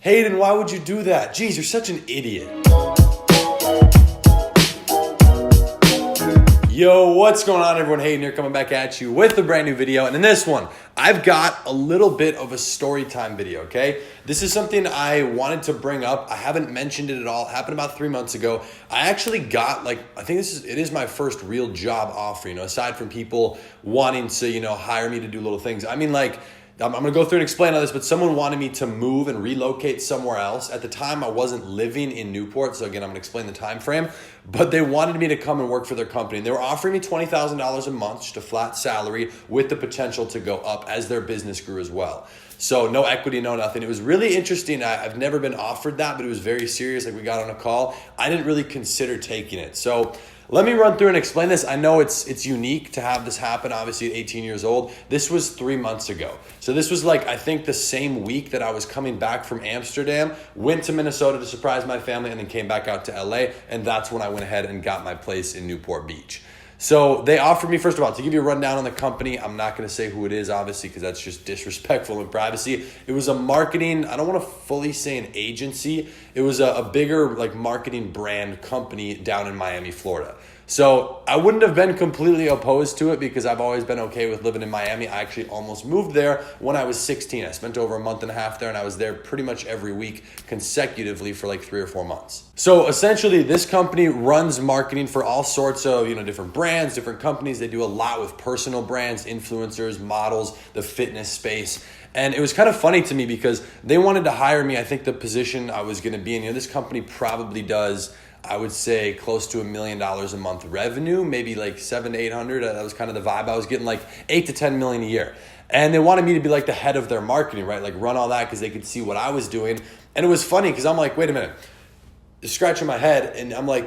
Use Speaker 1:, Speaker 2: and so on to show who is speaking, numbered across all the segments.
Speaker 1: Hayden, why would you do that? Jeez, you're such an idiot. Yo, what's going on everyone? Hayden here coming back at you with a brand new video. And in this one, I've got a little bit of a story time video, okay? This is something I wanted to bring up. I haven't mentioned it at all. It happened about 3 months ago. I actually got it is my first real job offer, aside from people wanting to, hire me to do little things. I mean, I'm going to go through and explain all this, but someone wanted me to move and relocate somewhere else. At the time, I wasn't living in Newport, so again, I'm going to explain the time frame. But they wanted me to come and work for their company. And they were offering me $20,000 a month, just a flat salary, with the potential to go up as their business grew as well. So no equity, no nothing. It was really interesting. I've never been offered that, but it was very serious. Like, we got on a call. I didn't really consider taking it. So let me run through and explain this. I know it's unique to have this happen, obviously at 18 years old. This was 3 months ago. So this was I think the same week that I was coming back from Amsterdam, went to Minnesota to surprise my family, and then came back out to LA. And that's when I went ahead and got my place in Newport Beach. So they offered me, first of all, to give you a rundown on the company. I'm not going to say who it is, obviously, because that's just disrespectful in privacy. It was a marketing, I don't want to fully say an agency. It was a bigger marketing brand company down in Miami, Florida. So I wouldn't have been completely opposed to it because I've always been okay with living in Miami. I actually almost moved there when I was 16. I spent over a month and a half there, and I was there pretty much every week consecutively for 3 or 4 months. So essentially, this company runs marketing for all sorts of different brands, different companies. They do a lot with personal brands, influencers, models, the fitness space. And it was kind of funny to me because they wanted to hire me. I think the position I was going to be in, this company probably does, I would say, close to $1 million a month revenue, maybe 700 to 800. That was kind of the vibe. I was getting 8 to 10 million a year. And they wanted me to be the head of their marketing, right? Run all that because they could see what I was doing. And it was funny because I'm wait a minute, scratching my head. And I'm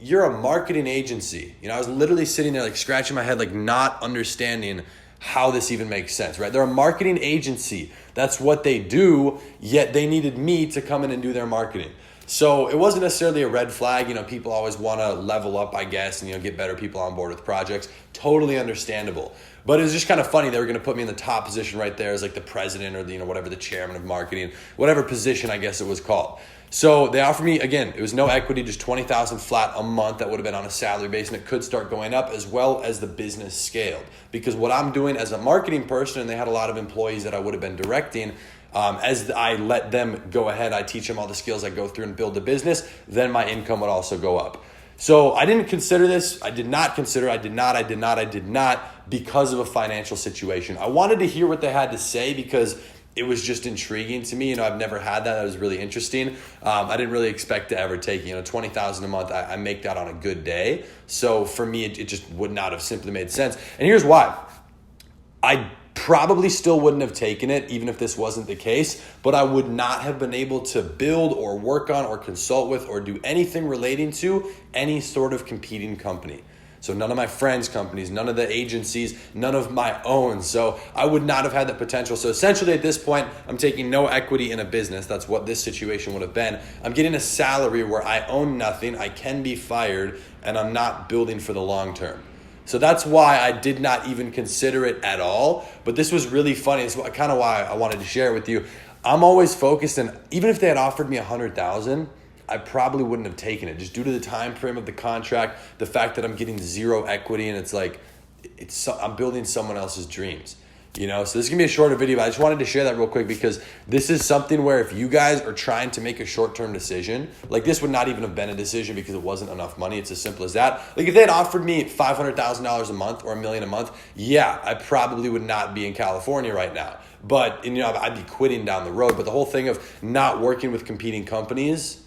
Speaker 1: you're a marketing agency. I was literally sitting there scratching my head, not understanding how this even makes sense, right? They're a marketing agency. That's what they do, yet they needed me to come in and do their marketing. So it wasn't necessarily a red flag. People always want to level up, I guess, and get better people on board with projects. Totally understandable. But it was just kind of funny. They were going to put me in the top position right there as the president or whatever, the chairman of marketing, whatever position I guess it was called. So they offered me, again, it was no equity, just $20,000 flat a month. That would have been on a salary base, and it could start going up as well as the business scaled. Because what I'm doing as a marketing person, and they had a lot of employees that I would have been directing, as I let them go ahead, I teach them all the skills I go through and build the business, then my income would also go up. So I didn't consider this. I did not because of a financial situation. I wanted to hear what they had to say because it was just intriguing to me. I've never had that. That was really interesting. I didn't really expect to ever take, $20,000 a month. I make that on a good day. So for me, it just would not have simply made sense. And here's why. I probably still wouldn't have taken it even if this wasn't the case, but I would not have been able to build or work on or consult with or do anything relating to any sort of competing company. So none of my friends' companies, none of the agencies, none of my own. So I would not have had that potential. So essentially at this point, I'm taking no equity in a business. That's what this situation would have been. I'm getting a salary where I own nothing, I can be fired, and I'm not building for the long term. So that's why I did not even consider it at all. But this was really funny. It's kind of why I wanted to share it with you. I'm always focused, and even if they had offered me $100,000, I probably wouldn't have taken it just due to the time frame of the contract, the fact that I'm getting zero equity, and I'm building someone else's dreams. So this is going to be a shorter video, but I just wanted to share that real quick because this is something where if you guys are trying to make a short-term decision, this would not even have been a decision because it wasn't enough money. It's as simple as that. If they had offered me $500,000 a month or $1 million a month, yeah, I probably would not be in California right now. But, I'd be quitting down the road. But the whole thing of not working with competing companies,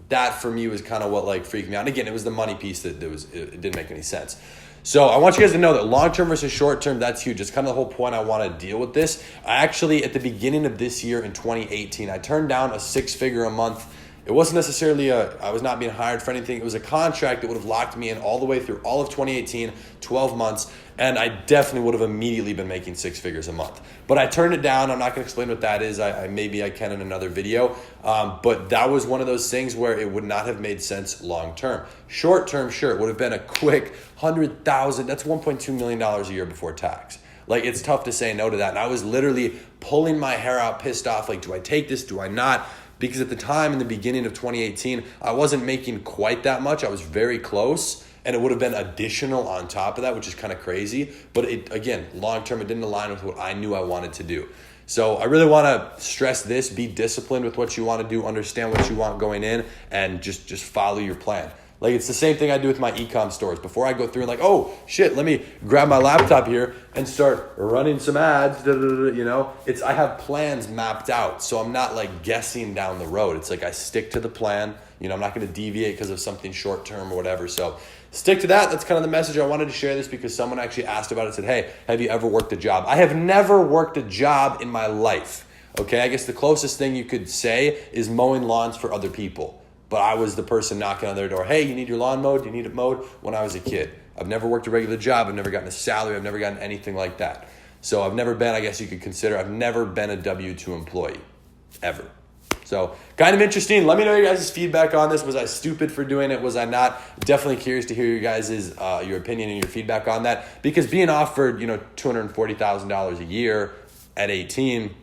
Speaker 1: that for me was kind of what freaked me out. And again, it was the money piece it didn't make any sense. So I want you guys to know that long-term versus short-term, that's huge. It's kind of the whole point I want to deal with this. I actually, at the beginning of this year in 2018, I turned down a 6-figure a month. It wasn't necessarily I was not being hired for anything. It was a contract that would have locked me in all the way through all of 2018, 12 months, and I definitely would have immediately been making 6 figures a month. But I turned it down. I'm not going to explain what that is. Maybe I can in another video. But that was one of those things where it would not have made sense long term. Short term, sure, it would have been a quick 100,000. That's $1.2 million a year before tax. It's tough to say no to that. And I was literally pulling my hair out, pissed off. Do I take this? Do I not? because at the time in the beginning of 2018, I wasn't making quite that much. I was very close, and it would have been additional on top of that, which is kind of crazy. But it, again, long-term, it didn't align with what I knew I wanted to do. So I really want to stress this: be disciplined with what you want to do, understand what you want going in, and just follow your plan. Like, it's the same thing I do with my e-com stores. Before I go through and like, oh shit, let me grab my laptop here and start running some ads, you know, I have plans mapped out. So I'm not like guessing down the road. It's like I stick to the plan. You know, I'm not going to deviate because of something short term or whatever. So stick to that. That's kind of the message. I wanted to share this because someone actually asked about it, said, hey, have you ever worked a job? I have never worked a job in my life. Okay, I guess the closest thing you could say is mowing lawns for other people. But I was the person knocking on their door. Hey, you need your lawn mowed? Do you need it mowed? When I was a kid. I've never worked a regular job. I've never gotten a salary. I've never gotten anything like that. So I've never been, I guess you could consider, I've never been a W-2 employee, ever. So kind of interesting. Let me know your guys' feedback on this. Was I stupid for doing it? Was I not? Definitely curious to hear your guys' your opinion and your feedback on that. Because being offered, you know, $240,000 a year at 18,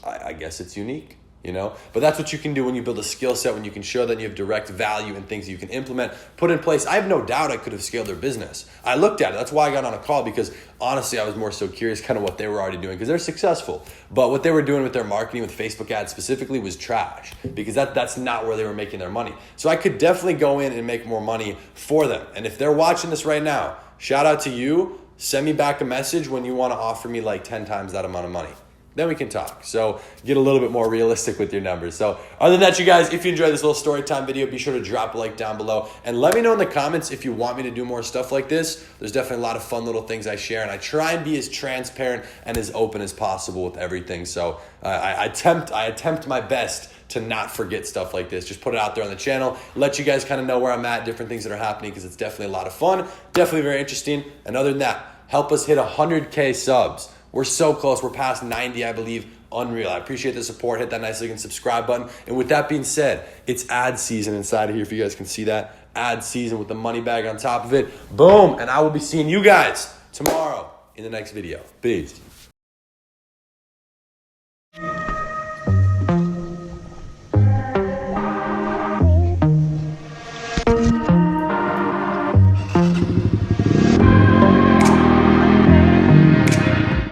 Speaker 1: I guess it's unique. You know, but that's what you can do when you build a skill set, when you can show that you have direct value and things you can implement, put in place. I have no doubt I could have scaled their business. I looked at it. That's why I got on a call, because honestly, I was more so curious kind of what they were already doing, because they're successful. But what they were doing with their marketing, with Facebook ads specifically, was trash, because that's not where they were making their money. So I could definitely go in and make more money for them. And if they're watching this right now, shout out to you. Send me back a message when you want to offer me like 10 times that amount of money. Then we can talk. So get a little bit more realistic with your numbers. So other than that, you guys, if you enjoyed this little story time video, be sure to drop a like down below. And let me know in the comments if you want me to do more stuff like this. There's definitely a lot of fun little things I share. And I try and be as transparent and as open as possible with everything. So I attempt my best to not forget stuff like this. Just put it out there on the channel. Let you guys kind of know where I'm at, different things that are happening, because it's definitely a lot of fun. Definitely very interesting. And other than that, help us hit 100K subs. We're so close. We're past 90, I believe. Unreal. I appreciate the support. Hit that nice looking subscribe button. And with that being said, it's ad season inside of here, if you guys can see that. Ad season with the money bag on top of it. Boom. And I will be seeing you guys tomorrow in the next video. Peace.